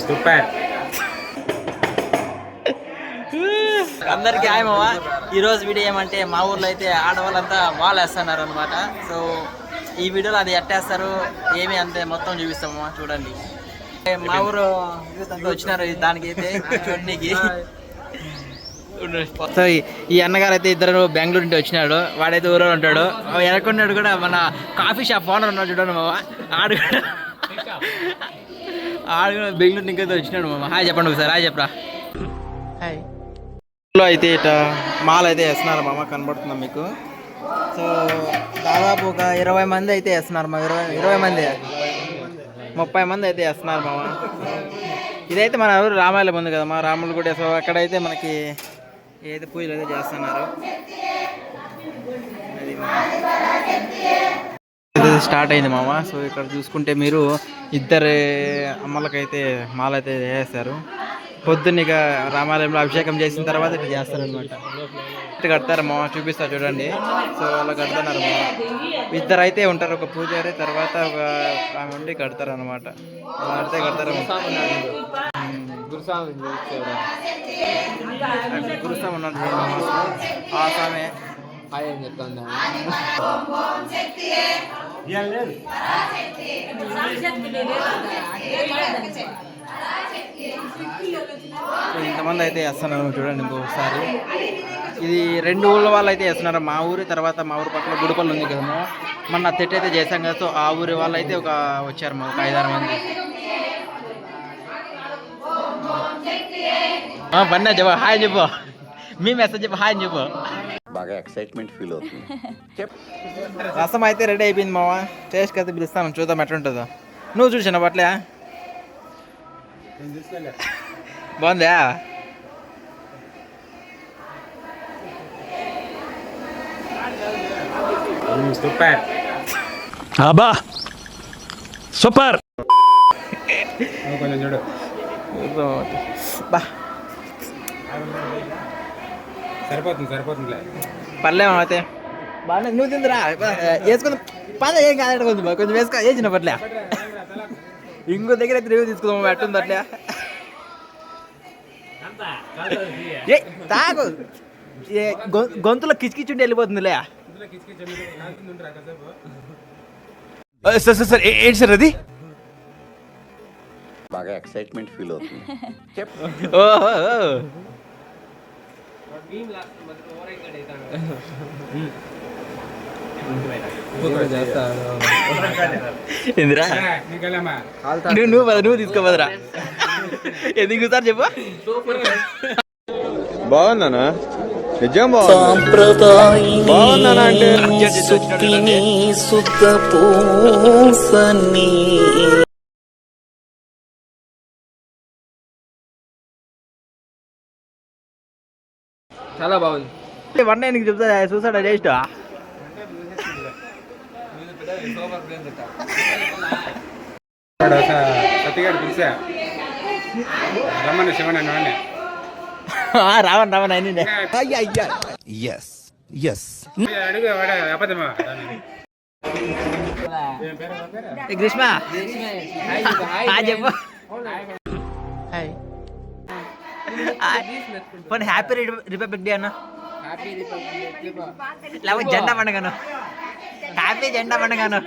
Super. అందరికీ hi మావా. ఈరోజు వీడియో ఏమంటే మా ఊర్లో అయితే ఆడవాళ్ళంతా బాల్ వేస్తున్నారు అనమాట. సో ఈ వీడియోలో అది ఎట్టేస్తారు ఏమి అంతే మొత్తం చూపిస్తాము చూడండి. మా ఊరు వచ్చినారు దానికి అయితే చూడడానికి. సో ఈ అన్నగారు అయితే ఇద్దరు బెంగళూరు నుండి వచ్చినాడు. వాడైతే ఊరో ఉంటాడు. వెనకున్నాడు కూడా మన కాఫీ షాప్ ఓనర్ ఉన్నాడు చూడండి మామ. ఆడు కూడా బెంగళూరు నుంచి అయితే వచ్చినాడు మామ. హాయ్ చెప్పండి ఒకసారి. హాయ్ చెప్పరా. హాయ్. అయితే ఇట మాల్ అయితే వేస్తున్నారు మామ, కనబడుతుందా మీకు? సో దాదాపు ఒక 20 మంది అయితే వేస్తున్నారు మా 20 మంది 30 మంది అయితే వేస్తున్నారు మామ. ఇదైతే మన ఊరు రామాయలం ఉంది కదా మా రాములు గుడి. సో అక్కడైతే మనకి ఏదైతే పూజలు అయితే చేస్తున్నారు. అది స్టార్ట్ అయింది మామ. సో ఇక్కడ చూసుకుంటే మీరు ఇద్దరు అమ్మలకైతే మాల అయితే వేస్తారు. పొద్దున్న ఇక రామాలయంలో అభిషేకం చేసిన తర్వాత ఇట్లా చేస్తారనమాట. ఇట్లా కడతారు మామ, చూపిస్తా చూడండి. సో అలా కడుతున్నారు మామ. ఇద్దరు అయితే ఉంటారు, ఒక పూజారి తర్వాత ఒక ఆమె ఉండి కడతారు అనమాట. అలా కడితే కడతారు. గురుస్వామి ఉన్నాడు ఆ స్వామి అని చెప్తాను. ఇంతమంది అయితే వేస్తున్నారు చూడండి ఇంకొకసారి. ఇది 2 ఊళ్ళ వాళ్ళు అయితే వేస్తున్నారు. మా ఊరి తర్వాత మా ఊరి పక్కన గుడిపల్లి ఉంది కదా మొన్న తెట్టు అయితే చేశాం కదా. సో ఆ ఊరి వాళ్ళు అయితే వచ్చారు మా ఒక 5-6 మంది. బన్నా చెప్పు హాయ్ చెప్పు. మీ మెసేజ్ చెప్పు హాయ్ చెప్పు. బాగా ఎక్సైట్మెంట్ ఫీల్ అవుతుంది. రసం అయితే రెడీ అయిపోయింది మామ. టేస్ట్కి అయితే పిలుస్తాను, చూద్దాం ఎట్లుంటుందో. నువ్వు చూసాను బట్లే బాగుందా? సూపర్ అబ్బా సూపర్. కొంచెం చూడు బా సరిపోతుంది పర్లేమో అయితే బాగా. నువ్వు తిందిరా వేసుకుందాం పద. ఏం కాదంటే కొంచెం వేసుకో వేసిన పట్లే. ఇంకో దగ్గర అయితే రివ్యూ తీసుకుందాం ఎట్టుంది అట్లే. ఏ తాగు గొంతులో కిచకిచుండి వెళ్ళిపోతుందిలే. సార్ ఏంటి సార్ అది? బాగా ఎక్సైట్మెంట్ ఫీల్ అవుతుంది. ఓహో ఎందురా నువ్వు తీసుకోపోదరా. ఎందుకు సార్ చెప్పు. బాగుందనా? నిజం బాగుందనా అంటే చాలా బాగుంది. 1 చెప్తా చూసాడా టేస్ట్. సత్తిగాడు పిలిచా రమ్మని శివన్ అని రావన్ అని అడుగు అబద్ధమా గ్రీష్మ చెప్పు. హ్యాపీ రిపబ్లిక్ డే అన్న. లేకపోతే జెండా పండుగను. హ్యాపీ జెండా పండుగను.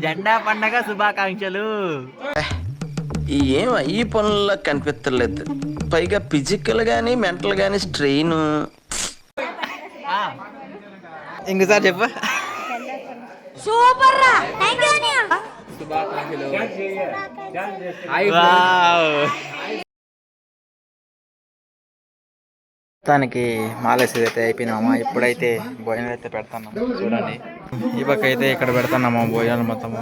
జెండా పండగ శుభాకాంక్షలు. ఏం ఈ పనుల్లో కనిపించలేదు. పైగా ఫిజికల్ గానీ మెంటల్ గానీ స్ట్రెయిన్. ఇంకోసారి చెప్పు. సూపర్ రా. శుభాకాంక్షలు. మొత్తానికి మాలేసేది అయితే అయిపోయినామా. ఇప్పుడైతే భోజనాలు అయితే పెడతాను చూడండి. ఈ పక్క అయితే ఇక్కడ పెడతాన్నామా భోజనాలు మొత్తము.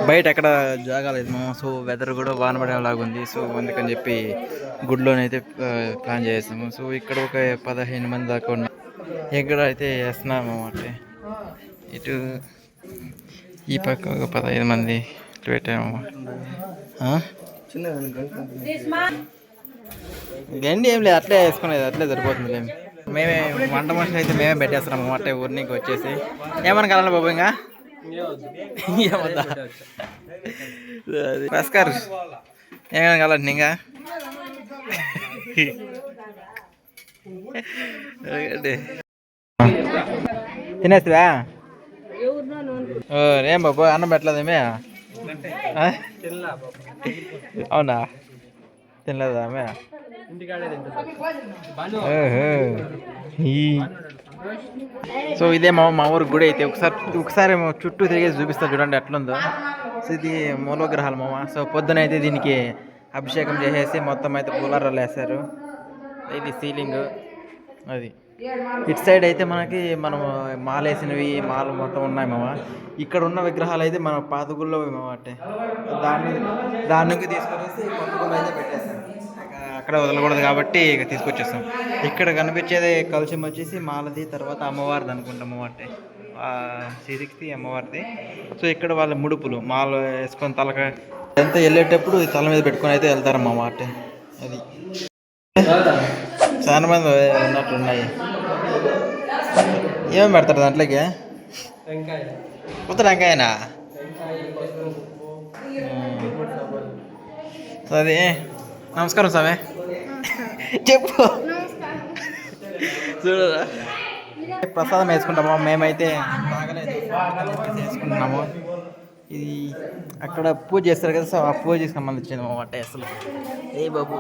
బయట ఎక్కడ జాగాలేదు. సో వెదర్ కూడా వాన పడేలాగా ఉంది. సో అందుకని చెప్పి గుడిలోనైతే ప్లాన్ చేసాము. సో ఇక్కడ ఒక 15 మంది దాకా ఉన్నాం. ఇక్కడ అయితే వేస్తున్నాము అంటే ఇటు ఈ పక్క ఒక 15 మంది ఇటు పెట్టాము. గండి ఏం లేదు, అట్లే వేసుకునేది, అట్లే సరిపోతుంది. మేమే వంట మనుషులు అయితే మేమే పెట్టేస్తున్నాం అన్నమాట ఊరికి వచ్చేసి. ఏమని కలండి బాబు ఇంకా ఏమన్నా భాస్కర్ ఏమైనా కలండి ఇంకా తినేస్తావా? ఏం బాబు అన్నం పెట్టలేదేమే? అవునా, తినలేదా మే? సో ఇదే మా ఊరు గుడి అయితే ఒకసారి చుట్టూ తిరిగేసి చూపిస్తా చూడండి ఎట్లుందో. సో ఇది మూలవిగ్రహాలు మామ. సో పొద్దున అయితే దీనికి అభిషేకం చేసేసి మొత్తం అయితే పూలారాలు వేస్తారు. ఇది సీలింగ్. అది ఇటు సైడ్ అయితే మనకి మనం మాలేసినవి మాలు మొత్తం ఉన్నాయి మామ. ఇక్కడ ఉన్న విగ్రహాలు అయితే మన పాత గుళ్ళో మామ. అంటే దానికి తీసుకొచ్చేసి కొత్త గుళ్ళు అయితే పెట్టేస్తాం. అక్కడ వదలకూడదు కాబట్టి ఇక తీసుకొచ్చేస్తాం. ఇక్కడ కనిపించేది కలుషం వచ్చేసి మాలది, తర్వాత అమ్మవారిది అనుకుంటాము. అంటే శ్రీ అమ్మవారిది. సో ఇక్కడ వాళ్ళ ముడుపులు మాల వేసుకొని తలక ఎంత వెళ్ళేటప్పుడు తల మీద పెట్టుకొని అయితే వెళ్తారమ్మా అంటే. అది చాలా మంది ఉన్నట్లున్నాయి. ఏమేమి పెడతారు దాంట్లోకి? కొత్త టెంకాయనా? అది నమస్కారం స్వామి. చెప్పు. చూడరా ప్రసాదం వేసుకుంటాము. మేమైతే వేసుకుంటున్నాము. ఇది అక్కడ పూజ చేస్తారు కదా, సో ఆ పూజకి సంబంధించింది అన్నమాట. అసలు ఏ బాబు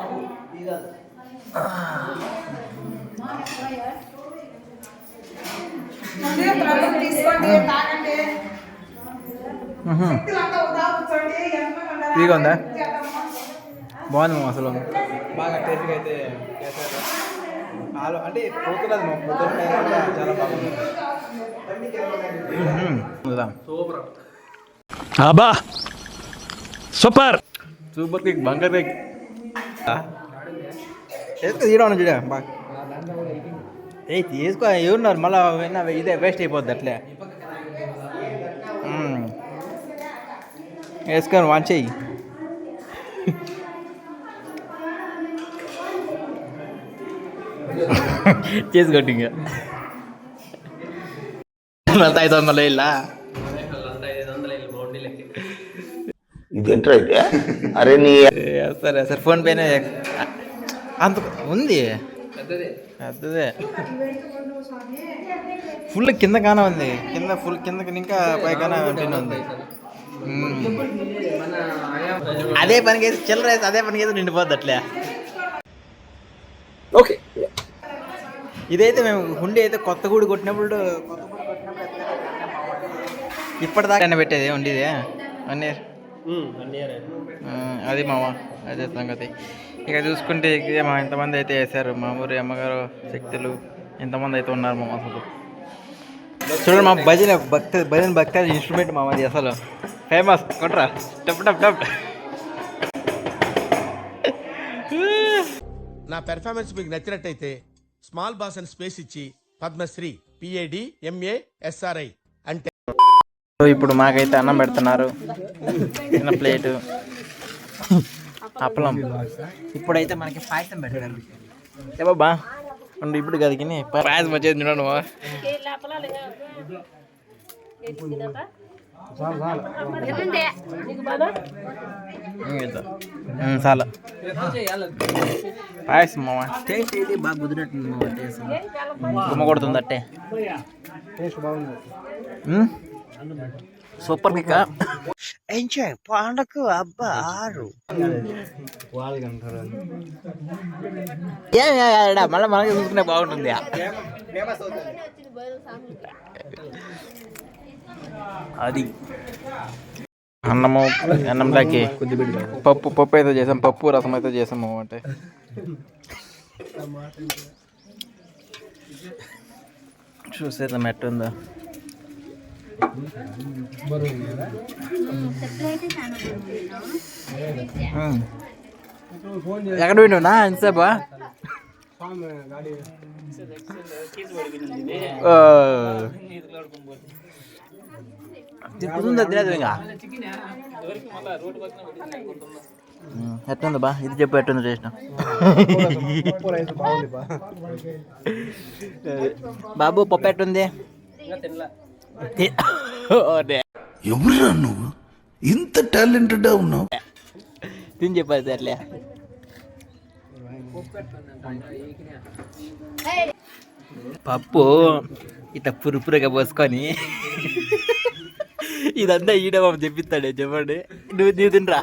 ఫ్రీగా ఉందా? బాగుంది మా అసలు బాగా టేస్ట్గా అయితే చేశారు. అంటే పోతున్నది మా పొద్దున్న చాలా బాగుంది. సూపర్ సూపర్ కేక్, బంగారు కేక్ తీయడం చూడ బాగా. ఏ తీసుకో, ఎవరున్నారు మళ్ళీ ఇదే వేస్ట్ అయిపోద్ది అట్లే. వేసుకొని వాన్ చెయ్యి. చేసుకోండి ఇంకా 500 ఇలా ఇదేంట్రా అయితే? అరే నీ సరే సరే ఫోన్ పేనే అంత ఉంది. పెద్దదే ఫుల్ కింద కానే ఉంది. కింద ఫుల్ కిందకి ఇంకా పైకానే ఉంటుంది. అదే పనికి వేసి చిల్లర వేసి అదే పనికి వేసి నిండిపోద్ది అట్లే. ఓకే. ఇదైతే మేము హుండీ అయితే కొత్త గూడి కొట్టినప్పుడు ఇప్పటిదాకా పెట్టేది ఉండేది 1 year. అది మామ, అదే సంగతి. ఇక చూసుకుంటే మా ఇంతమంది అయితే వేసారు. మా ఊరి అమ్మగారు శక్తులు ఇంతమంది అయితే ఉన్నారు మామ. అసలు చూడండి మా భజన భక్తి ఇన్స్ట్రుమెంట్ మామది అసలు ఫేమస్. కొట్రా టప్ టప్ టప్. నా పెర్ఫార్మెన్స్ మీకు నచ్చినట్టయితే స్మాల్ బాస్ అని స్పేస్ ఇచ్చి పద్మశ్రీ PADMASRI అంటే. ఇప్పుడు మాకైతే అన్నం పెడుతున్నారు, చిన్న ప్లేటు అప్పలం. ఇప్పుడైతే మనకి పాయసం పెడతారు. ఏ బాబా ఇప్పుడు కదికి పాయసం వచ్చేది చూడండి. చాలా పాయసం మామ. టేస్ట్ అయితే బాగా కుదిరినట్టుంది మామ. టేస్ట్ గుమ్మ కొడుతుంది అట్టే. Super cake. ఎంజాయ్ పండకు అబ్బా 6 మళ్ళీ మనకి చూసుకునే బాగుంటుంది. అది అన్నంలోకి పప్పు అయితే చేసాం. పప్పు రసం అయితే చేసాము అంటే. చూసేద్దాం ఎట్టుందో. ఎక్కడ విన్నావునా ఎంతసేపా? తిప్పుతుందా తినేది ఇంకా. ఎట్లుంది బా ఇది చెప్పు ఎట్లుంది చేసిన బాబు పప్పు ఎట్లుంది ఎవరురా నువ్వు ఇంత టాలెంటెడ్ ఉన్నావు? తిని చెప్పాలి అట్లే పప్పు ఇట్లా పురుపురుగా పోసుకొని ఇదంతా ఈడ బాబు చెప్పిస్తాడే చెప్పండి నువ్వు తినరా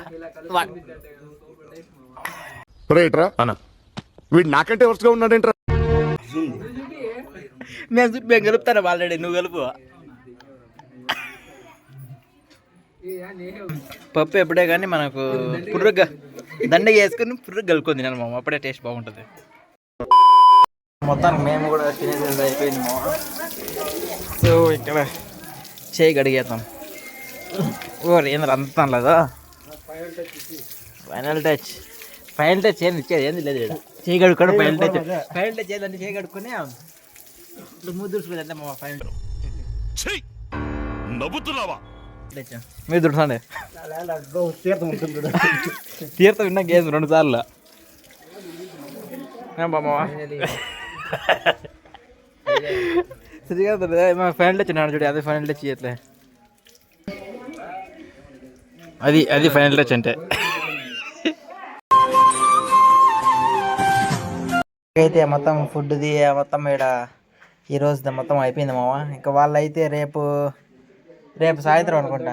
రైట్రా అన్న వీడు నాకంటే వరుసగా ఉన్నాడేంట్రా? మేము కలుపుతాను ఆల్రెడీ నువ్వు కలుపు పప్పు ఎప్పుడే కానీ మనకు పుర్రుగా దండగా వేసుకొని పుర్రుగా కలుపుకొని తినాలి మామ అప్పుడే టేస్ట్ బాగుంటుంది మొత్తానికి మేము కూడా తినేది అయిపోయింది మామ సో ఇక్కడ చేయి కడిగేద్దాం ఓ ఏంద్ర అంతా లేదా ఫైనల్ టచ్ ఏంది ఇచ్చేది ఏంది లేదు ఇక్కడ చేయి కడుక్కోవడం ఫైనల్ టచ్ ఏదంటే చేయి కడుక్కొని ఇట్లా ముద్దుడుచుకుంటే మా ఫైనల్ నవ్వుతున్నావా? మీరు దుడుసండి తీర్థం విన్నా గేమ్ 2 సార్లు మా ఫైనల్ టచ్ ఉన్నాడు చూడు అదే ఫైనల్ టచ్ చేయట్లే అది ఫైనల్ టచ్ అంటే అయితే మొత్తం ఫుడ్ది మొత్తం ఇక్కడ ఈరోజు మొత్తం అయిపోయింది మామ ఇంకా వాళ్ళు అయితే రేపు సాయంత్రం అనుకుంటా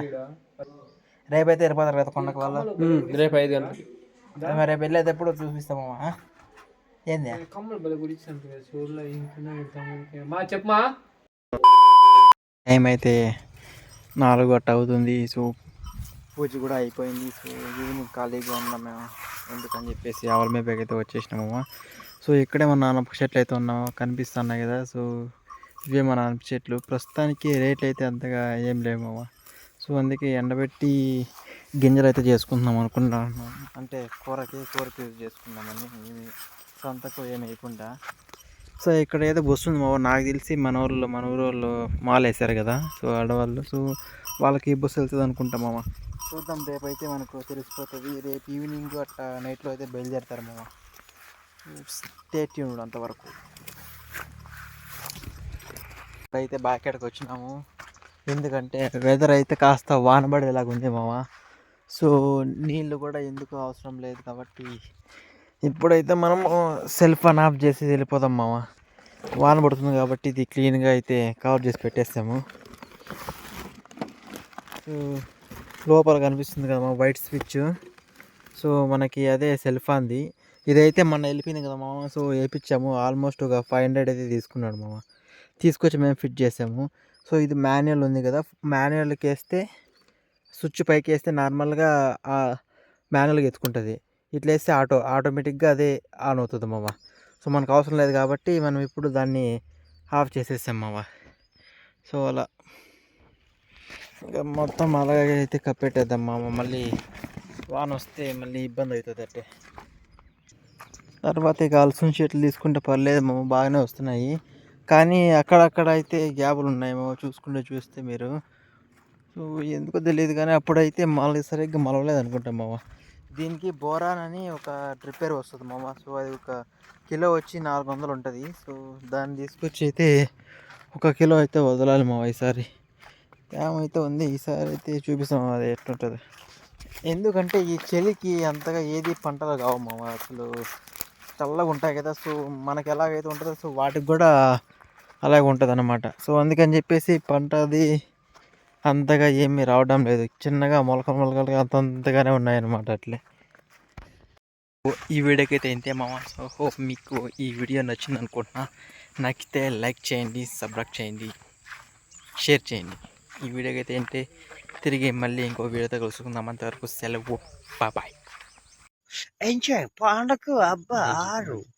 రేపు అయితే వెళ్ళిపోతారు కదా కొండకు వాళ్ళు రేపు 5 గంటలు రేపు వెళ్ళేది ఎప్పుడు చూపిస్తామమ్మా ఏంది టైం అయితే 4 గంట అవుతుంది సో పూజ కూడా అయిపోయింది సో ఈవినింగ్ ఖాళీగా ఉన్నాం మేము ఎందుకని చెప్పేసి ఆవుల మేపకి అయితే వచ్చేసినామమ్మా సో ఇక్కడే మన నానప చెట్లు అయితే ఉన్నాము కనిపిస్తున్నాయి కదా సో ఇవే మన నానప చెట్లు ప్రస్తుతానికి రేట్లు అయితే అంతగా ఏం లేవమ్మా సో అందుకే ఎండబెట్టి గింజలు అయితే చేసుకుంటున్నాం అనుకుంటున్నాం అంటే కూరకి యూజ్ చేసుకుందామని ఏమి సొంతకు ఏమి వేయకుండా సో ఇక్కడ ఏదో వస్తుంది మా నాకు తెలిసి మన ఊరు మాల వేసారు కదా సో ఆడవాళ్ళు సో వాళ్ళకి ఈ బస్సు వెళ్తుంది అనుకుంటాం మామ చూద్దాం రేపు అయితే మనకు తెలిసిపోతుంది రేపు ఈవినింగ్ అట్లా నైట్లో అయితే బయలుదేరుతారు మామ స్టే ట్యూన్డ్ అంతవరకు అయితే బ్యాకెట్కి వచ్చినాము ఎందుకంటే వెదర్ అయితే కాస్త వానబడేలాగా ఉంది మామ సో నీళ్ళు కూడా ఎందుకు అవసరం లేదు కాబట్టి ఇప్పుడైతే మనం సెల్ ఫోన్ ఆఫ్ చేసి వెళ్ళిపోదాం మామ వాన పడుతుంది కాబట్టి ఇది క్లీన్గా అయితే కవర్ చేసి పెట్టేస్తాము లోపల కనిపిస్తుంది కదా వైట్ స్విచ్ సో మనకి అదే సెల్ ఫోన్ది ఇదైతే మొన్న వెళ్ళిపోయింది కదా మామ సో వేయించాము ఆల్మోస్ట్ ఒక 500 అయితే తీసుకున్నాడు మామ తీసుకొచ్చి మేము ఫిట్ చేసాము సో ఇది మాన్యువల్ ఉంది కదా మాన్యువల్కి వేస్తే స్విచ్ పైకి వేస్తే నార్మల్గా మాన్యువల్గా ఎత్తుకుంటుంది ఇట్లా వేస్తే ఆటోమేటిక్గా అదే ఆన్ అవుతుంది మామ సో మనకు అవసరం లేదు కాబట్టి మనం ఇప్పుడు దాన్ని ఆఫ్ చేసేసాం మామ సో అలా ఇంకా మొత్తం అలాగే అయితే కప్పెట్టేద్దాం మామ మళ్ళీ వాన వస్తే మళ్ళీ ఇబ్బంది అవుతుంది అంటే తర్వాత ఇక అలసిన షీట్లు తీసుకుంటే పర్లేదు మామ బాగానే వస్తున్నాయి కానీ అక్కడక్కడ అయితే గ్యాపులు ఉన్నాయి మామ చూస్తే మీరు సో ఎందుకో తెలియదు కానీ అప్పుడైతే సరిగ్గా మలవలేదు అనుకుంటాం మామ దీనికి బోరాన్ అని ఒక రిపేర్ వస్తుంది మామ సో అది ఒక కిలో వచ్చి 400 ఉంటుంది సో దాన్ని తీసుకొచ్చి అయితే 1 కిలో అయితే వదలాలి మామ ఈసారి ఏమైతే ఉంది ఈసారి అయితే చూపిస్తాం అది ఎట్లుంటుంది ఎందుకంటే ఈ చలికి అంతగా ఏది పంటలు కావు మామ అసలు చల్లగా ఉంటాయి కదా సో మనకి ఎలాగైతే ఉంటుందో సో వాటికి కూడా అలాగే ఉంటుంది అన్నమాట సో అందుకని చెప్పేసి పంటది అంతగా ఏమీ రావడం లేదు చిన్నగా మొలకలుగా అంతగానే ఉన్నాయన్నమాట అట్లే ఈ వీడియోకి అయితే ఇంతే మామ సో హోప్ మీకు ఈ వీడియో నచ్చింది అనుకుంటున్నా నచ్చితే లైక్ చేయండి సబ్స్క్రైబ్ చేయండి షేర్ చేయండి ఈ వీడియోకి అయితే ఏంటి తిరిగి మళ్ళీ ఇంకో వీడియోతో కలుసుకుందాం అంతవరకు సెలవు బాయ్ ఎంజాయ్ పండగ అబ్బా 6